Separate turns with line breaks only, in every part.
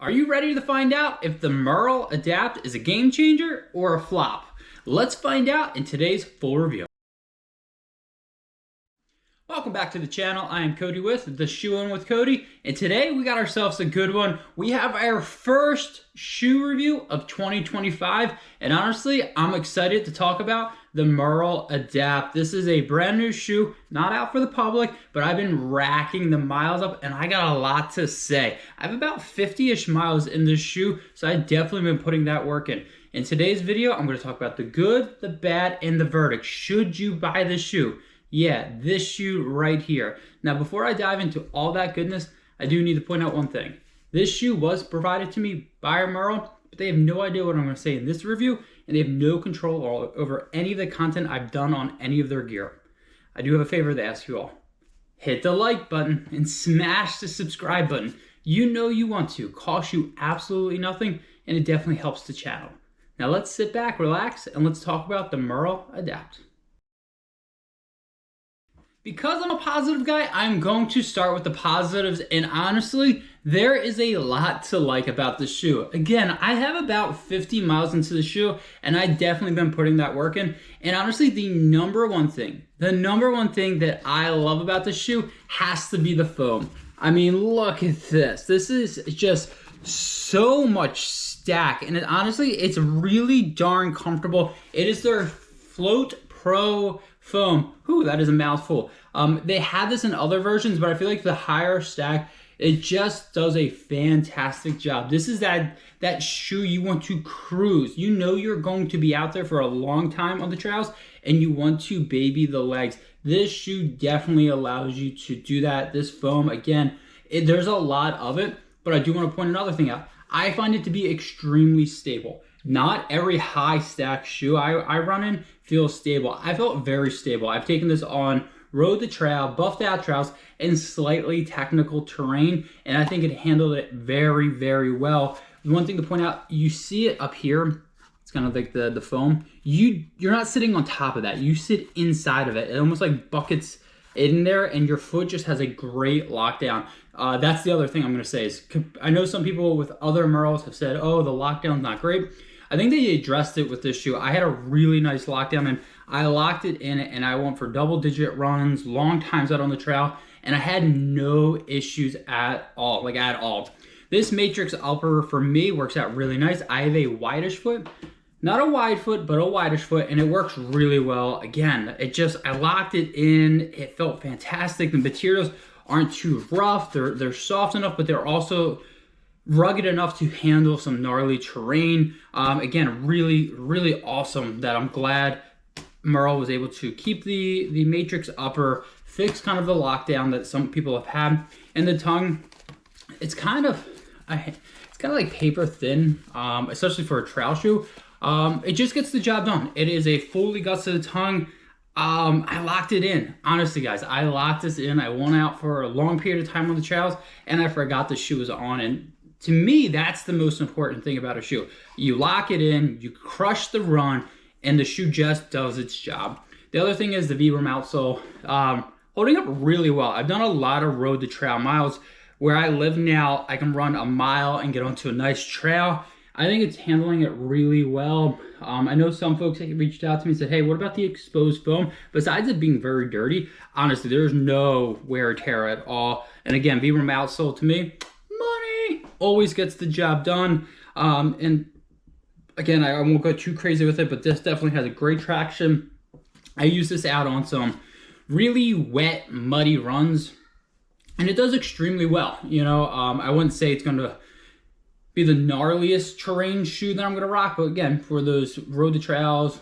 Are you ready to find out if the Merrell Adapt is a game changer or a flop? Let's find out in today's full review. Welcome back to the channel. I am Cody with The Shoe In with Cody, and today we got ourselves a good one. We have our first shoe review of 2025, and honestly, I'm excited to talk about the Merrell Adapt. This is a brand new shoe, not out for the public, but I've been racking the miles up, and I got a lot to say. I have about 50-ish miles in this shoe, so I've definitely been putting that work in. In today's video, I'm going to talk about the good, the bad, and the verdict. Should you buy this shoe? Yeah, this shoe right here. Now, before I dive into all that goodness, I do need to point out one thing. This shoe was provided to me by Merrell, but they have no idea what I'm going to say in this review, and they have no control over any of the content I've done on any of their gear. I do have a favor to ask you all. Hit the like button and smash the subscribe button. You know you want to. Costs you absolutely nothing, and it definitely helps the channel. Now let's sit back, relax, and let's talk about the Merrell Adapt. Because I'm a positive guy, I'm going to start with the positives, and honestly, there is a lot to like about this shoe. Again, I have about 50 miles into the shoe, and I've definitely been putting that work in, and honestly, the number one thing that I love about this shoe has to be the foam. I mean, look at this. This is just so much stack, and honestly, it's really darn comfortable. It is their Float Pro foam. Whew, that is a mouthful. They had this in other versions, but I feel like the higher stack, it just does a fantastic job. This is that shoe you want to cruise. You know you're going to be out there for a long time on the trails, and you want to baby the legs. This shoe definitely allows you to do that. This foam, again, there's a lot of it, but I do want to point another thing out. I find it to be extremely stable. Not every high stack shoe I run in feels stable. I felt very stable. I've taken this on road to trail, buffed out trails, and slightly technical terrain, and I think it handled it very, very well. One thing to point out, you see it up here. It's kind of like the foam. You're not sitting on top of that. You sit inside of it. It almost like buckets in there, and your foot just has a great lockdown. That's the other thing I'm going to say is, I know some people with other Merrells have said, oh, the lockdown's not great. I think they addressed it with this shoe. I had a really nice lockdown, and I locked it in, and I went for double-digit runs, long times out on the trail, and I had no issues at all, like at all. This Matryx upper, for me, works out really nice. I have a wideish foot. Not a wide foot, but a wideish foot, and it works really well. Again, I locked it in. It felt fantastic. The materials aren't too rough. They're soft enough, but they're also rugged enough to handle some gnarly terrain. Again, really, really awesome that I'm glad Merrell was able to keep the Matryx upper, fix kind of the lockdown that some people have had. And the tongue, it's kind of like paper thin, especially for a trail shoe. It just gets the job done. It is a fully gusseted tongue. I locked it in. Honestly, guys, I locked this in. I went out for a long period of time on the trails, and I forgot the shoe was on. And to me, that's the most important thing about a shoe. You lock it in, you crush the run, and the shoe just does its job. The other thing is the Vibram outsole, holding up really well. I've done a lot of road to trail miles. Where I live now, I can run a mile and get onto a nice trail. I think it's handling it really well. I know some folks that reached out to me and said, hey, what about the exposed foam? Besides it being very dirty, honestly, there's no wear or tear at all. And again, Vibram outsole to me, money, always gets the job done. And again, I won't go too crazy with it, but this definitely has a great traction. I use this out on some really wet, muddy runs, and it does extremely well. You know, I wouldn't say it's going to be the gnarliest terrain shoe that I'm going to rock, but again, for those road to trails,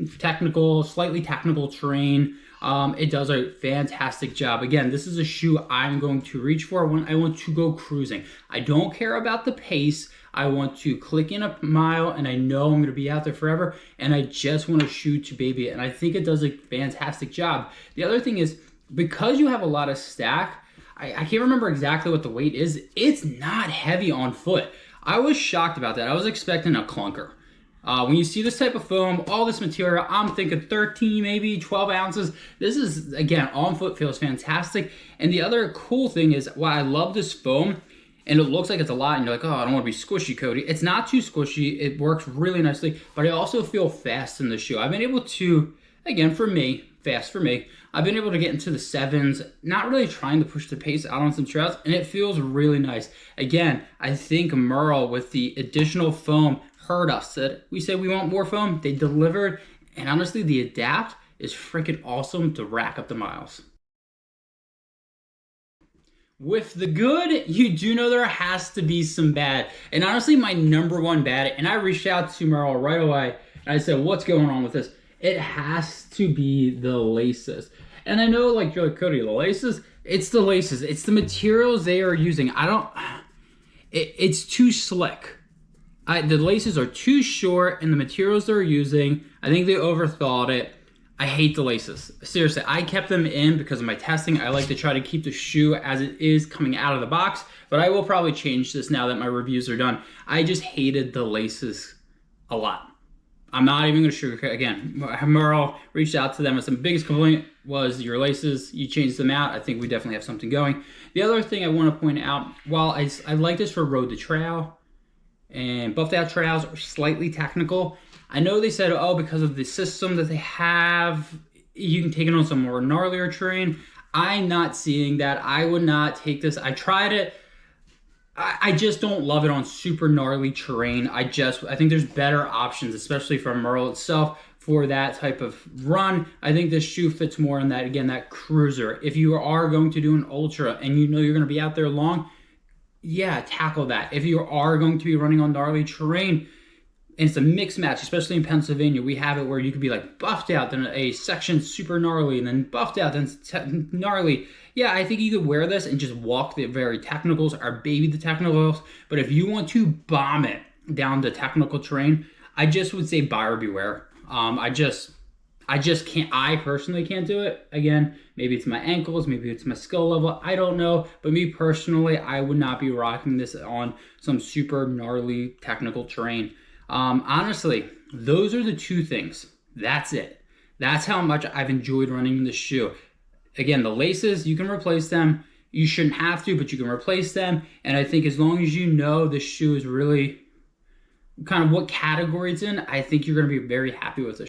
slightly technical terrain, it does a fantastic job. Again, this is a shoe I'm going to reach for when I want to go cruising. I don't care about the pace. I want to click in a mile, and I know I'm going to be out there forever, and I just want a shoe to baby it, and I think it does a fantastic job. The other thing is, because you have a lot of stack, I can't remember exactly what the weight is. It's not heavy on foot. I was shocked about that. I was expecting a clunker. When you see this type of foam, all this material, I'm thinking 13, maybe 12 ounces. This is, again, on foot feels fantastic. And the other cool thing is, why I love this foam, and it looks like it's a lot, and you're like, oh, I don't want to be squishy, Cody. It's not too squishy. It works really nicely, but I also feel fast in the shoe. I've been able to, again, for me, fast for me, I've been able to get into the 7s, not really trying to push the pace out on some trails, and it feels really nice. Again, I think Merrell, with the additional foam, heard us. We said we want more foam. They delivered, and honestly, the Adapt is freaking awesome to rack up the miles. With the good, you do know there has to be some bad. And honestly, my number one bad, and I reached out to Merrell right away, and I said, what's going on with this? It has to be the laces. And I know, like, you're like, Cody, the laces? It's the laces. It's the materials they are using. It's too slick. The laces are too short, and the materials they're using, I think they overthought it. I hate the laces. Seriously, I kept them in because of my testing. I like to try to keep the shoe as it is coming out of the box, but I will probably change this now that my reviews are done. I just hated the laces a lot. I'm not even going to sugarcoat. Again, Merrell reached out to them with some biggest complaint was your laces. You changed them out. I think we definitely have something going. The other thing I want to point out, while I like this for road to trail and buffed out trails are slightly technical, I know they said, oh, because of the system that they have, you can take it on some more gnarlier terrain. I'm not seeing that. I would not take this. I tried it. I just don't love it on super gnarly terrain. I think there's better options, especially for Merrell itself, for that type of run. I think this shoe fits more in that, again, that cruiser. If you are going to do an ultra and you know you're going to be out there long, yeah, tackle that. If you are going to be running on gnarly terrain, and it's a mixed match, especially in Pennsylvania, we have it where you could be like buffed out, then a section super gnarly, and then buffed out, then gnarly. Yeah, I think you could wear this and just walk the very technicals or baby the technicals. But if you want to bomb it down the technical terrain, I just would say buyer beware. I just can't. I personally can't do it. Again, maybe it's my ankles, maybe it's my skill level. I don't know. But me personally, I would not be rocking this on some super gnarly technical terrain. Honestly, those are the two things. That's it. That's how much I've enjoyed running this shoe. Again, the laces, you can replace them. You shouldn't have to, but you can replace them. And I think as long as you know this shoe is really kind of what category it's in, I think you're going to be very happy with it.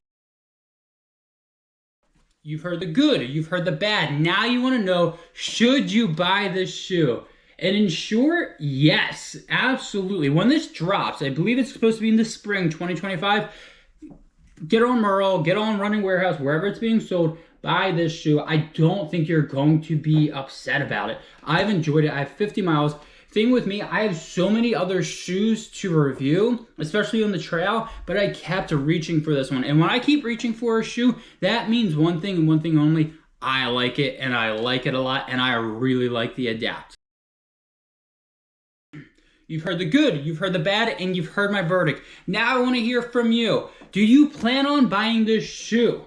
You've heard the good, you've heard the bad. Now you want to know, should you buy this shoe? And in short, yes, absolutely. When this drops, I believe it's supposed to be in the spring 2025, get on Merrell, get on Running Warehouse, wherever it's being sold, buy this shoe. I don't think you're going to be upset about it. I've enjoyed it. I have 50 miles. Thing with me, I have so many other shoes to review, especially on the trail, but I kept reaching for this one. And when I keep reaching for a shoe, that means one thing and one thing only. I like it, and I like it a lot, and I really like the Adapt. You've heard the good, you've heard the bad, and you've heard my verdict. Now I want to hear from you. Do you plan on buying this shoe?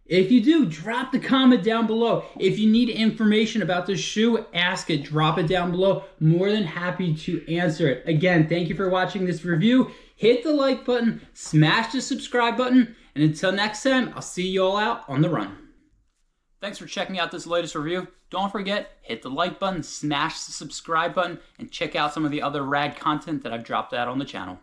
If you do, drop the comment down below. If you need information about this shoe, ask it. Drop it down below. More than happy to answer it. Again, thank you for watching this review. Hit the like button, smash the subscribe button, and until next time, I'll see you all out on the run. Thanks for checking out this latest review. Don't forget, hit the like button, smash the subscribe button, and check out some of the other rad content that I've dropped out on the channel.